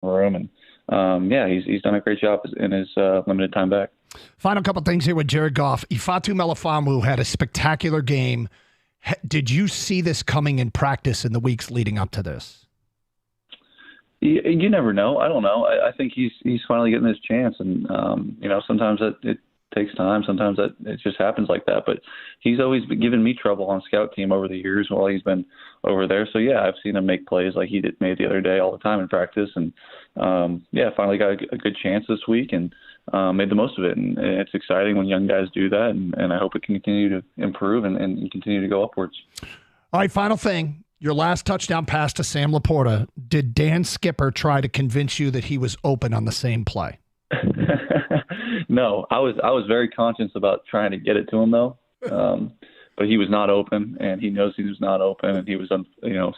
room. And yeah, he's done a great job in his limited time back. Final couple things here with Jared Goff. Ifatu Melifonwu had a spectacular game. Did you see this coming in practice in the weeks leading up to this? You never know. I don't know. I think he's finally getting his chance, and sometimes it takes time. Sometimes it just happens like that. But he's always been giving me trouble on scout team over the years while he's been over there. So yeah, I've seen him make plays like he made the other day all the time in practice, and finally got a good chance this week and made the most of it. And it's exciting when young guys do that, and I hope it can continue to improve and continue to go upwards. All right, final thing. Your last touchdown pass to Sam Laporta, did Dan Skipper try to convince you that he was open on the same play? No, I was very conscious about trying to get it to him though, but he was not open, and he knows he was not open, and he was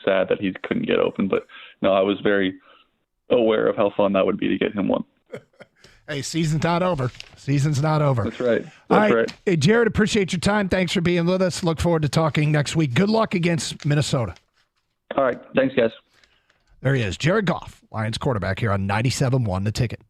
sad that he couldn't get open. But no, I was very aware of how fun that would be to get him one. Hey, season's not over. Season's not over. That's right. All right. Hey, Jared, appreciate your time. Thanks for being with us. Look forward to talking next week. Good luck against Minnesota. All right. Thanks, guys. There he is, Jared Goff, Lions quarterback here on 97.1 The Ticket.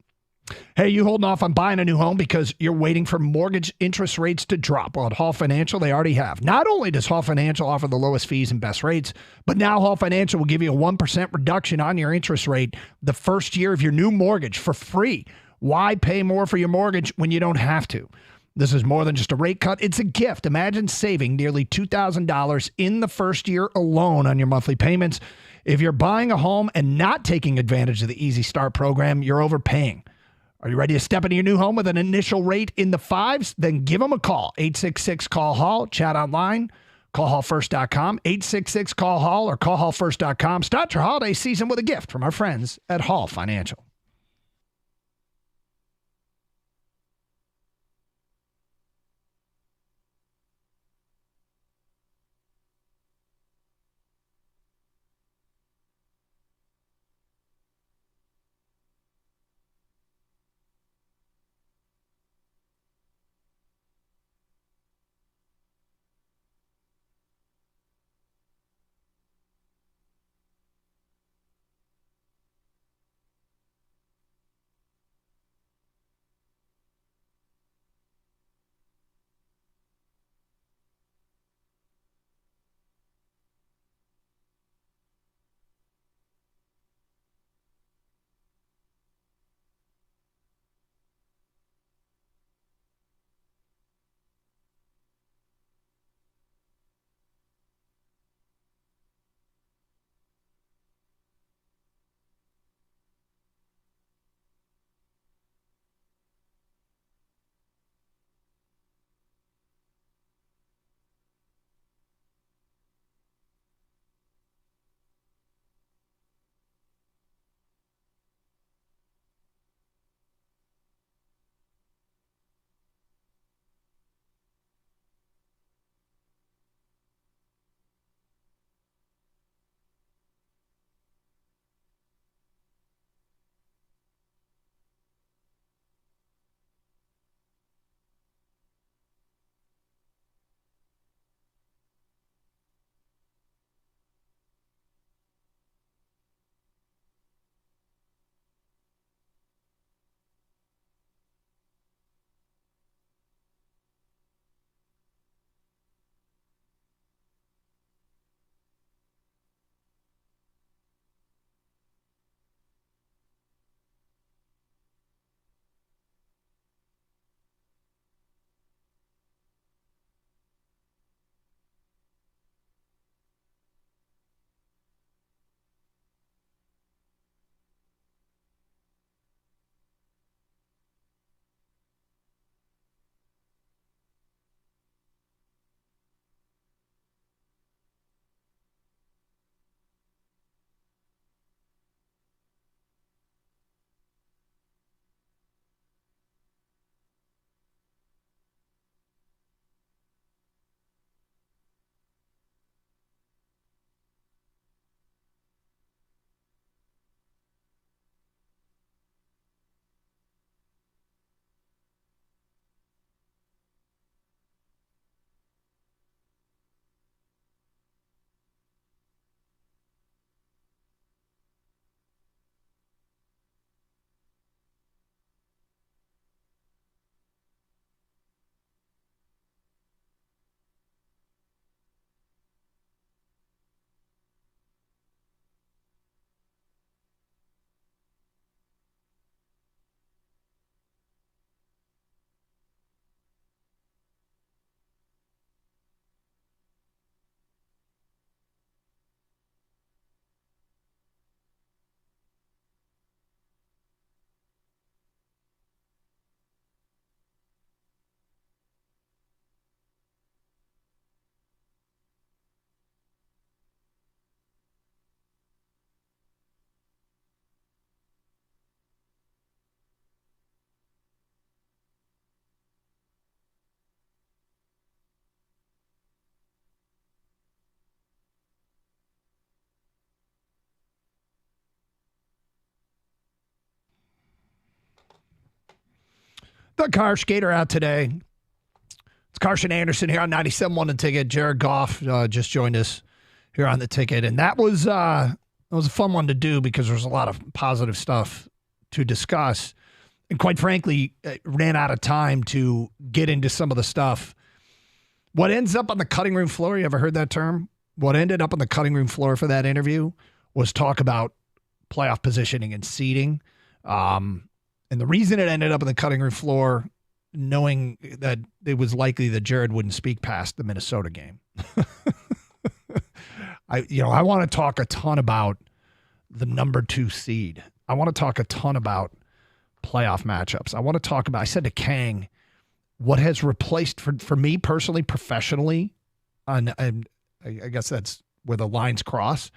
Hey, you holding off on buying a new home because you're waiting for mortgage interest rates to drop? Well, at Hall Financial, they already have. Not only does Hall Financial offer the lowest fees and best rates, but now Hall Financial will give you a 1% reduction on your interest rate the first year of your new mortgage for free. Why pay more for your mortgage when you don't have to? This is more than just a rate cut. It's a gift. Imagine saving nearly $2,000 in the first year alone on your monthly payments. If you're buying a home and not taking advantage of the Easy Start program, you're overpaying. Are you ready to step into your new home with an initial rate in the fives? Then give them a call. 866-CALL-HALL. Chat online. CallHallFirst.com. 866-CALL-HALL or CallHallFirst.com. Start your holiday season with a gift from our friends at Hall Financial. The car skater out today. It's Carson Anderson here on 97.1 The Ticket. Jared Goff just joined us here on The Ticket. And that was a fun one to do because there's a lot of positive stuff to discuss. And quite frankly, ran out of time to get into some of the stuff. What ends up on the cutting room floor, you ever heard that term? What ended up on the cutting room floor for that interview was talk about playoff positioning and seeding. And the reason it ended up on the cutting room floor, knowing that it was likely that Jared wouldn't speak past the Minnesota game. I want to talk a ton about the number 2 seed. I want to talk a ton about playoff matchups. I want to talk about, I said to Kang, what has replaced for me personally, professionally, and I guess that's where the lines cross.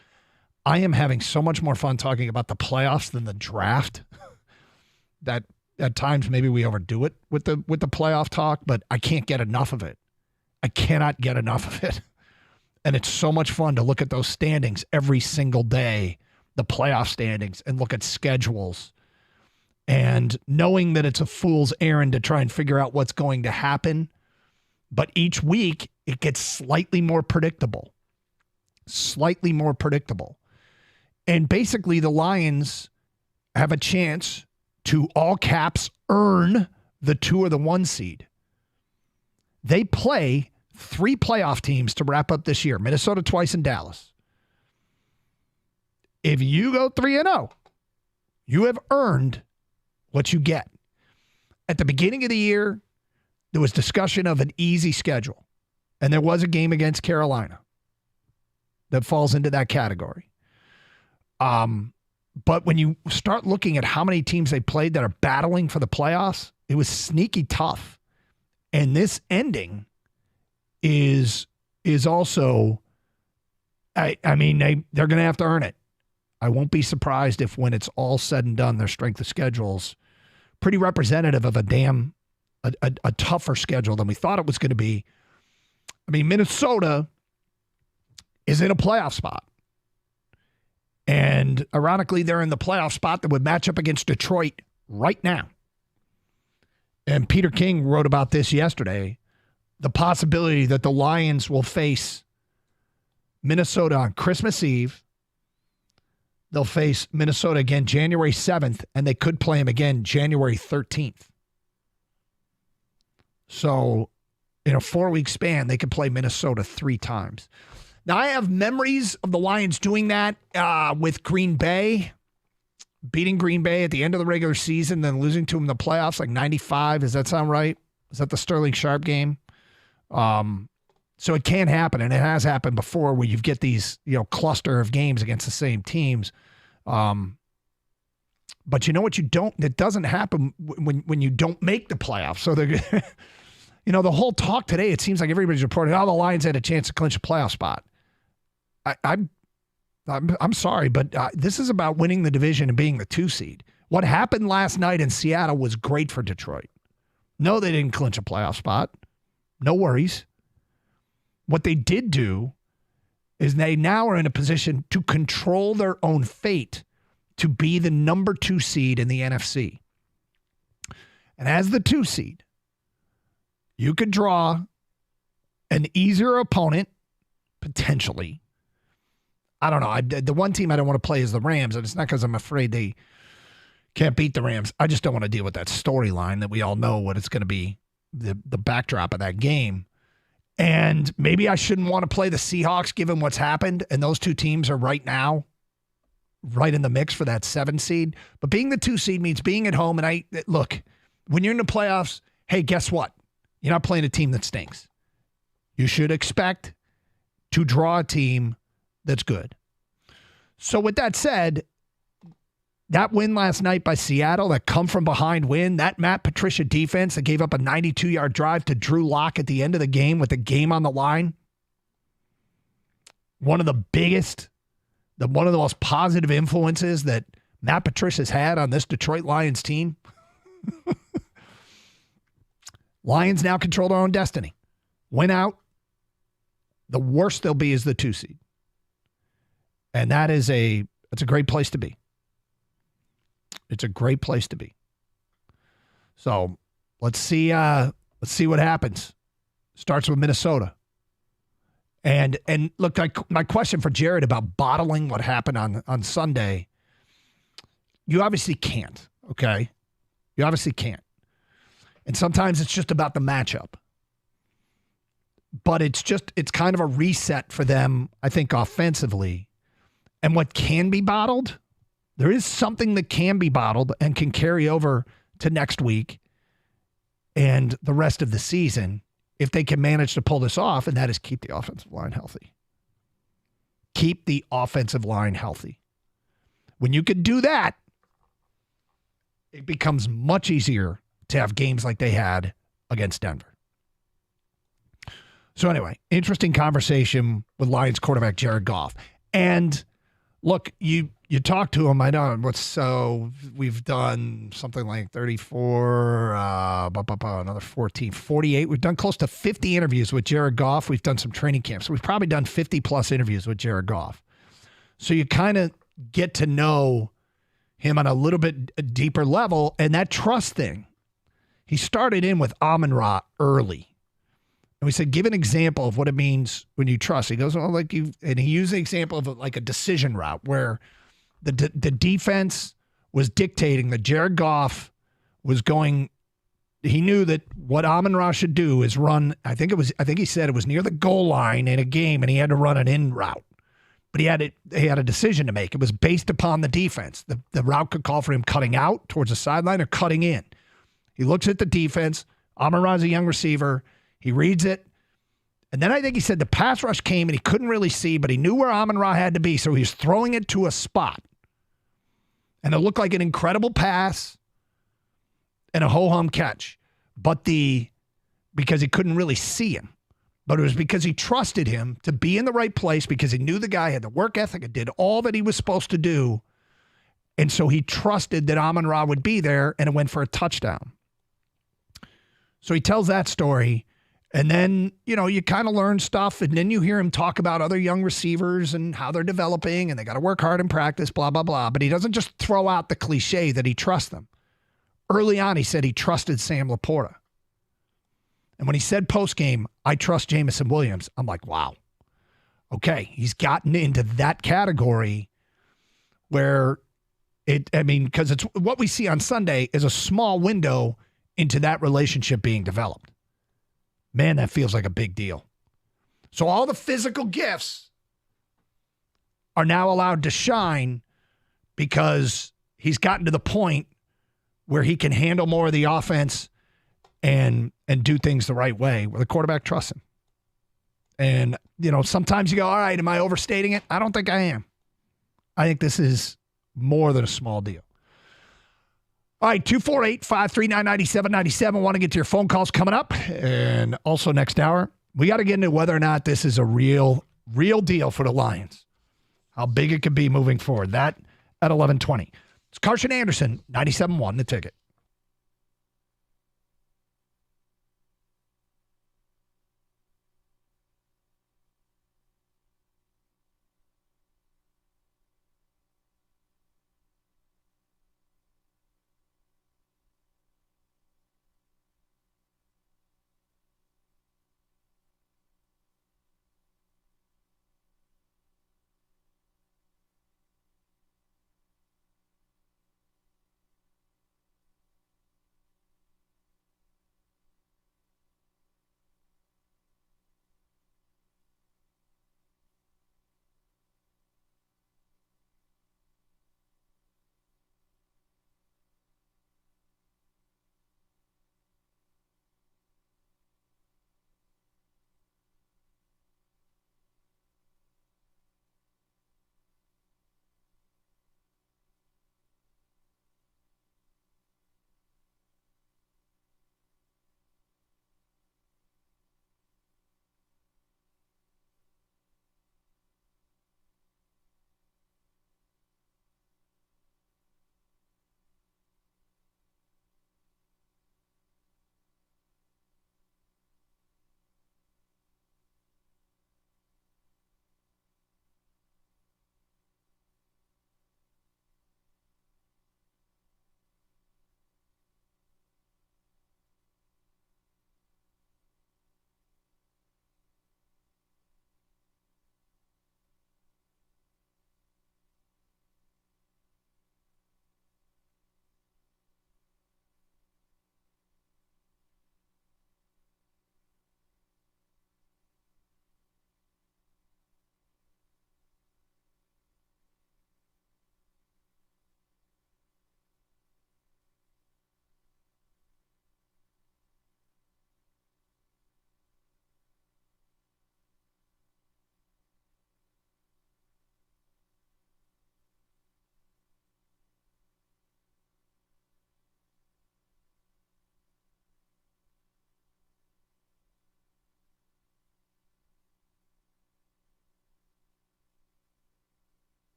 I am having so much more fun talking about the playoffs than the draft. That at times maybe we overdo it with the playoff talk, but I can't get enough of it. I cannot get enough of it. And it's so much fun to look at those standings every single day, the playoff standings, and look at schedules. And knowing that it's a fool's errand to try and figure out what's going to happen. But each week, it gets slightly more predictable. Slightly more predictable. And basically, the Lions have a chance to, all caps, earn the 2 or the 1 seed. They play 3 playoff teams to wrap up this year. Minnesota twice and Dallas. If you go 3-0, you have earned what you get. At the beginning of the year, there was discussion of an easy schedule. And there was a game against Carolina that falls into that category. But when you start looking at how many teams they played that are battling for the playoffs, it was sneaky tough. And this ending is also, they're going to have to earn it. I won't be surprised if when it's all said and done, their strength of schedule's pretty representative of a tougher schedule than we thought it was going to be. I mean, Minnesota is in a playoff spot. And ironically, they're in the playoff spot that would match up against Detroit right now. And Peter King wrote about this yesterday, the possibility that the Lions will face Minnesota on Christmas Eve. They'll face Minnesota again January 7th, and they could play them again January 13th. So in a 4-week span, they could play Minnesota 3 times. Now, I have memories of the Lions doing that with Green Bay, beating Green Bay at the end of the regular season, then losing to them in the playoffs, like 95. Does that sound right? Is that the Sterling Sharp game? So it can happen, and it has happened before where you get these, cluster of games against the same teams. But you know what it doesn't happen when you don't make the playoffs. So they're, the whole talk today, it seems like everybody's reporting, the Lions had a chance to clinch a playoff spot. I'm sorry, but this is about winning the division and being the 2 seed. What happened last night in Seattle was great for Detroit. No, they didn't clinch a playoff spot. No worries. What they did do is they now are in a position to control their own fate to be the number 2 seed in the NFC. And as the 2 seed, you could draw an easier opponent, potentially. I don't know. The one team I don't want to play is the Rams, and it's not because I'm afraid they can't beat the Rams. I just don't want to deal with that storyline that we all know what it's going to be, the backdrop of that game. And maybe I shouldn't want to play the Seahawks given what's happened, and those 2 teams are right now right in the mix for that 7 seed. But being the 2 seed means being at home, and look, when you're in the playoffs, hey, guess what? You're not playing a team that stinks. You should expect to draw a team that's good. So with that said, that win last night by Seattle, that come from behind win, that Matt Patricia defense that gave up a 92-yard drive to Drew Lock at the end of the game with the game on the line, one of the biggest, one of the most positive influences that Matt Patricia's had on this Detroit Lions team. Lions now control their own destiny. Win out. The worst they'll be is the 2 seed. And it's a great place to be. It's a great place to be. So Let's see what happens. Starts with Minnesota. And look, my question for Jared about bottling what happened on Sunday, you obviously can't, okay? You obviously can't. And sometimes it's just about the matchup. But it's kind of a reset for them, I think, offensively. And what can be bottled, there is something that can be bottled and can carry over to next week and the rest of the season if they can manage to pull this off, and that is keep the offensive line healthy. Keep the offensive line healthy. When you can do that, it becomes much easier to have games like they had against Denver. So anyway, interesting conversation with Lions quarterback Jared Goff. And look, you talk to him. I know we've done something like 34, another 14, 48. We've done close to 50 interviews with Jared Goff. We've done some training camps. So we've probably done 50 plus interviews with Jared Goff. So you kind of get to know him on a little bit deeper level, and that trust thing. He started in with Amon-Ra early. And we said, give an example of what it means when you trust. He goes, well, and he used the example of like a decision route where the defense was dictating that Jared Goff was going. He knew that what Amon-Ra should do is run. I think he said it was near the goal line in a game, and he had to run an in route. But he had a decision to make. It was based upon the defense. The route could call for him cutting out towards the sideline or cutting in. He looks at the defense. Amon-Ra's a young receiver. He reads it. And then I think he said the pass rush came and he couldn't really see, but he knew where Amon-Ra had to be, so he was throwing it to a spot. And it looked like an incredible pass and a ho-hum catch. Because he couldn't really see him. But it was because he trusted him to be in the right place because he knew the guy had the work ethic and did all that he was supposed to do. And so he trusted that Amon-Ra would be there, and it went for a touchdown. So he tells that story. And then, you kind of learn stuff, and then you hear him talk about other young receivers and how they're developing, and they got to work hard in practice, blah, blah, blah. But he doesn't just throw out the cliche that he trusts them. Early on, he said he trusted Sam Laporta. And when he said postgame, I trust Jamison Williams, I'm like, wow. Okay, he's gotten into that category where because it's what we see on Sunday is a small window into that relationship being developed. Man, that feels like a big deal. So all the physical gifts are now allowed to shine because he's gotten to the point where he can handle more of the offense and do things the right way, where the quarterback trusts him. And, sometimes you go, all right, am I overstating it? I don't think I am. I think this is more than a small deal. All right, 248-539-9797. Want to get to your phone calls coming up. And also next hour, we got to get into whether or not this is a real deal for the Lions. How big it could be moving forward. That at 11:20. It's Carson Anderson, 97.1, The Ticket.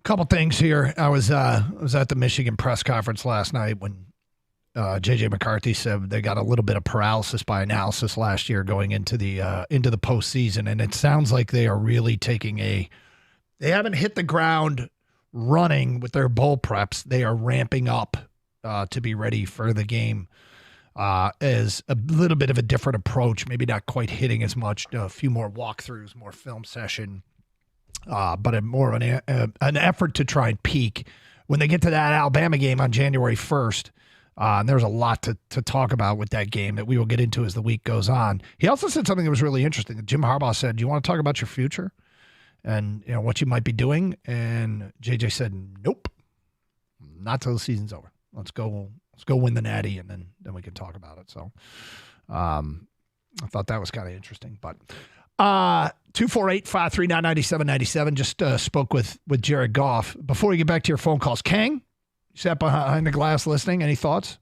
Couple things here. I was at the Michigan press conference last night when J.J. McCarthy said they got a little bit of paralysis by analysis last year going into the postseason, and it sounds like they are really they haven't hit the ground running with their bowl preps. They are ramping up to be ready for the game as a little bit of a different approach, maybe not quite hitting as much, a few more walkthroughs, more film session, but more of an effort to try and peak when they get to that Alabama game on January 1st. And there's a lot to talk about with that game that we will get into as the week goes on. He also said something that was really interesting. Jim Harbaugh said, "Do you want to talk about your future and what you might be doing?" And JJ said, "Nope, not till the season's over. Let's go win the Natty, and then we can talk about it." So I thought that was kind of interesting. But 248-539-9797 just spoke with Jared Goff. Before we get back to your phone calls, Kang, you sat behind the glass listening. Any thoughts?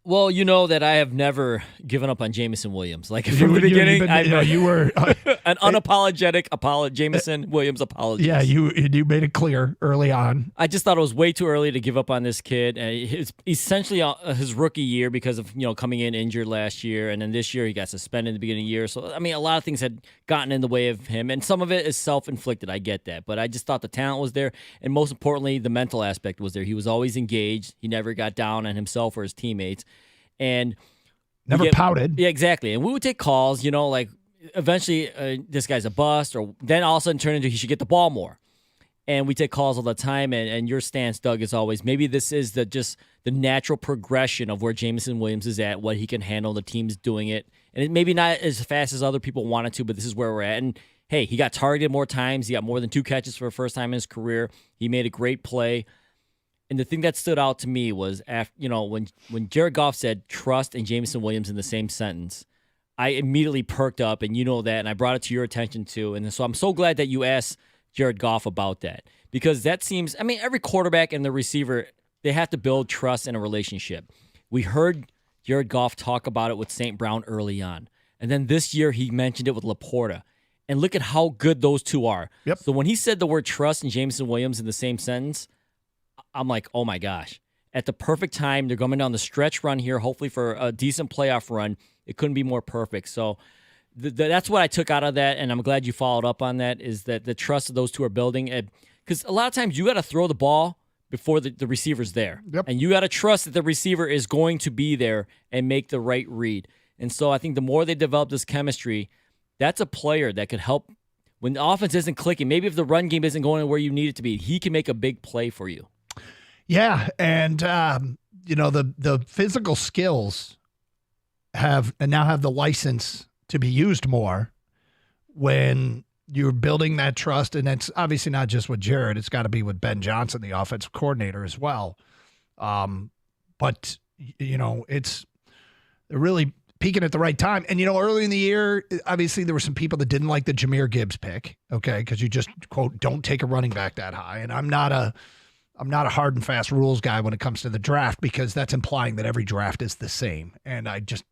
Well, you know that I have never given up on Jameson Williams. Like from the beginning, you were an unapologetic Jameson Williams apologist. Yeah, you made it clear early on. I just thought it was way too early to give up on this kid. It's essentially his rookie year because of coming in injured last year, and then this year he got suspended in the beginning of the year. So I mean, a lot of things had gotten in the way of him, and some of it is self-inflicted. I get that, but I just thought the talent was there, and most importantly, the mental aspect was there. He was always engaged. He never got down on himself or his teammates. And never pouted. Yeah, exactly. And we would take calls, like eventually this guy's a bust, or then all of a sudden turn into he should get the ball more. And we take calls all the time. And your stance, Doug, is always maybe this is just the natural progression of where Jameson Williams is at, what he can handle, the team's doing it. And it maybe not as fast as other people wanted to, but this is where we're at. And hey, he got targeted more times. He got more than 2 catches for the first time in his career. He made a great play. And the thing that stood out to me was after, when Jared Goff said trust and Jameson Williams in the same sentence, I immediately perked up, and you know that, and I brought it to your attention too. And so I'm so glad that you asked Jared Goff about that, because that seems, every quarterback and the receiver, they have to build trust in a relationship. We heard Jared Goff talk about it with St. Brown early on. And then this year he mentioned it with Laporta. And look at how good those two are. Yep. So when he said the word trust and Jameson Williams in the same sentence, I'm like, oh my gosh. At the perfect time, they're coming down the stretch run here, hopefully for a decent playoff run. It couldn't be more perfect. So that's what I took out of that, and I'm glad you followed up on that, is that the trust of those two are building. Because a lot of times you got to throw the ball before the receiver's there. Yep. And you got to trust that the receiver is going to be there and make the right read. And so I think the more they develop this chemistry, that's a player that could help when the offense isn't clicking. Maybe if the run game isn't going where you need it to be, he can make a big play for you. Yeah, and the physical skills now have the license to be used more when you're building that trust, and it's obviously not just with Jared; it's got to be with Ben Johnson, the offensive coordinator, as well. But it's they're really peaking at the right time. And early in the year, obviously there were some people that didn't like the Jahmyr Gibbs pick, okay, because you just quote don't take a running back that high, and I'm not a hard and fast rules guy when it comes to the draft, because that's implying that every draft is the same. And I just,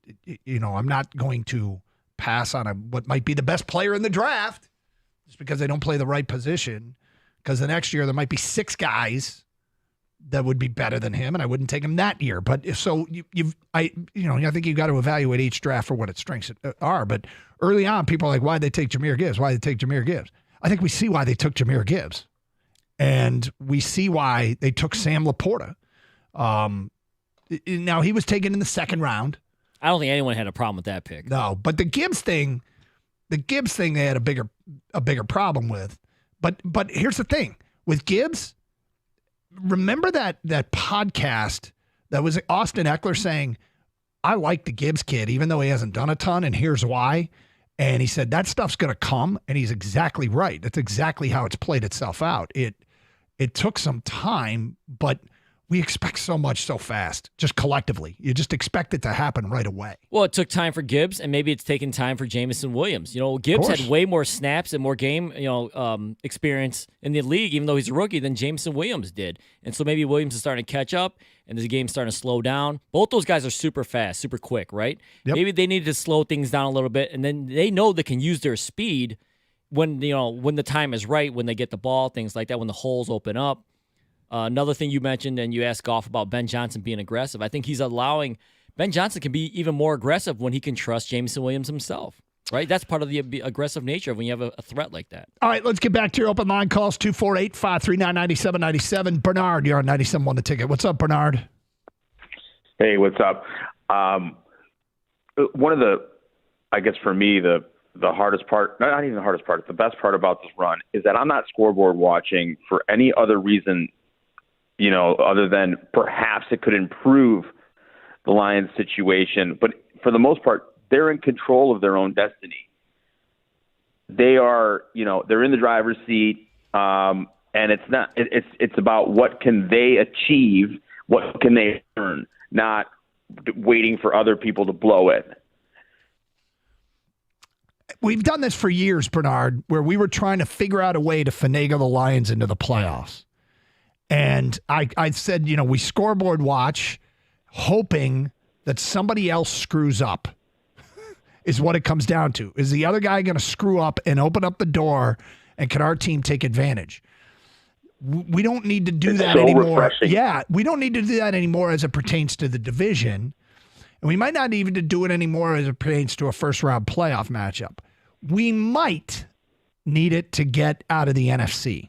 I'm not going to pass on what might be the best player in the draft just because they don't play the right position, because the next year there might be 6 guys that would be better than him, and I wouldn't take him that year. But I think you've got to evaluate each draft for what its strengths are. But early on, people are like, why'd they take Jahmyr Gibbs? Why'd they take Jahmyr Gibbs? I think we see why they took Jahmyr Gibbs. And we see why they took Sam Laporta. Now, he was taken in the 2nd round. I don't think anyone had a problem with that pick. No, but the Gibbs thing they had a bigger problem with. But here's the thing. With Gibbs, remember that podcast that was Austin Eckler saying, I like the Gibbs kid, even though he hasn't done a ton, and here's why. And he said, that stuff's going to come, and he's exactly right. That's exactly how it's played itself out. It took some time, but we expect so much so fast, just collectively. You just expect it to happen right away. Well, it took time for Gibbs, and maybe it's taken time for Jameson Williams. Gibbs had way more snaps and more game experience in the league, even though he's a rookie, than Jameson Williams did. And so maybe Williams is starting to catch up, and the game's starting to slow down. Both those guys are super fast, super quick, right? Yep. Maybe they need to slow things down a little bit, and then they know they can use their speed when the time is right, when they get the ball, things like that, when the holes open up. Another thing you mentioned, and you asked Goff about Ben Johnson being aggressive. I think he's allowing Ben Johnson can be even more aggressive when he can trust Jameson Williams himself. Right? That's part of the aggressive nature when you have a threat like that. All right, let's get back to your open line calls, 248-539-9797. Bernard, you're on 97.1 The Ticket. What's up, Bernard? Hey, what's up? One of the, I guess for me, the hardest part, not even the hardest part, the best part about this run is that I'm not scoreboard watching for any other reason, other than perhaps it could improve the Lions situation. But for the most part, they're in control of their own destiny. They are, they're in the driver's seat, and it's about what can they achieve, what can they earn, not waiting for other people to blow it. We've done this for years, Bernard, where we were trying to figure out a way to finagle the Lions into the playoffs. And I said, we scoreboard watch, hoping that somebody else screws up. Is what it comes down to. Is the other guy going to screw up and open up the door, and can our team take advantage? We don't need to do that anymore. Refreshing. Yeah, we don't need to do that anymore as it pertains to the division. And we might not even to do it anymore as it pertains to a first-round playoff matchup. We might need it to get out of the NFC.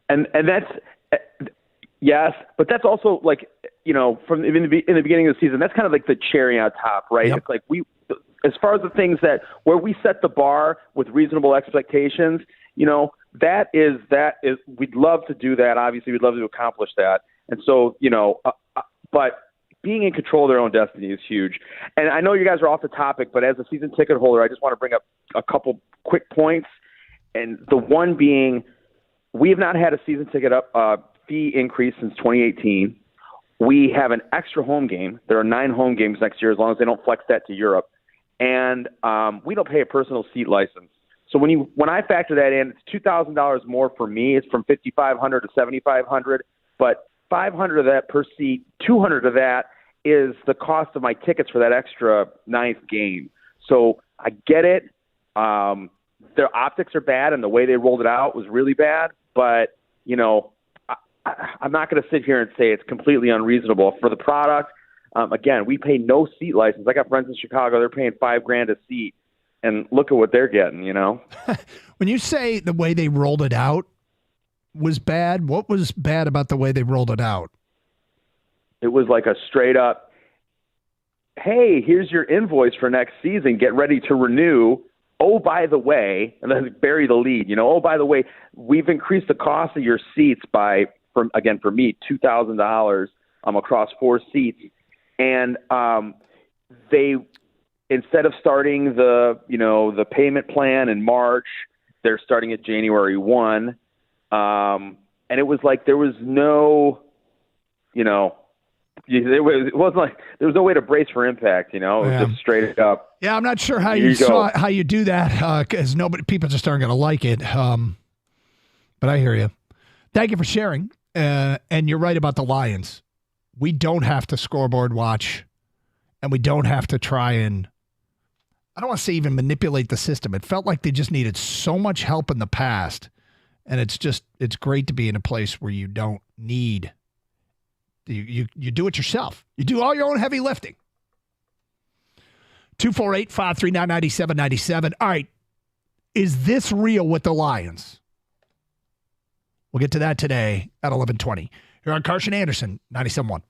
And that's yes, but that's also like, from in the beginning of the season, that's kind of like the cherry on top, right? Yep. It's like as far as the things where we set the bar with reasonable expectations, that is we'd love to do that. Obviously, we'd love to accomplish that. And so, but being in control of their own destiny is huge. And I know you guys are off the topic, but as a season ticket holder, I just want to bring up a couple quick points. And the one being, we have not had a season ticket fee increase since 2018. We have an extra home game. There are 9 home games next year, as long as they don't flex that to Europe. And we don't pay a personal seat license. So when I factor that in, it's $2,000 more for me. It's from $5,500 to $7,500, but $500 of that per seat, $200 of that is the cost of my tickets for that extra 9th game. So I get it. Their optics are bad, and the way they rolled it out was really bad. But I'm not going to sit here and say it's completely unreasonable for the product. Again, we pay no seat license. I got friends in Chicago; they're paying $5,000 a seat, and look at what they're getting. When you say the way they rolled it out was bad, what was bad about the way they rolled it out? It was like a straight up, "Hey, here's your invoice for next season. Get ready to renew. Oh, by the way," and then bury the lead. Oh, by the way, we've increased the cost of your seats by, for me, $2,000 across 4 seats. And they, instead of starting the payment plan in March, they're starting at January 1. And it was like there was no, it wasn't like there was no way to brace for impact. It was just straight up. Yeah, I'm not sure how you do that because people just aren't going to like it. But I hear you. Thank you for sharing. And you're right about the Lions. We don't have to scoreboard watch, and we don't have to try and, I don't want to say even manipulate the system. It felt like they just needed so much help in the past, and it's great to be in a place where you don't need, you do it yourself. You do all your own heavy lifting. 248-539-9797. All right, is this real with the Lions? We'll get to that today at 11:20. Here on Carson Anderson, 97.1.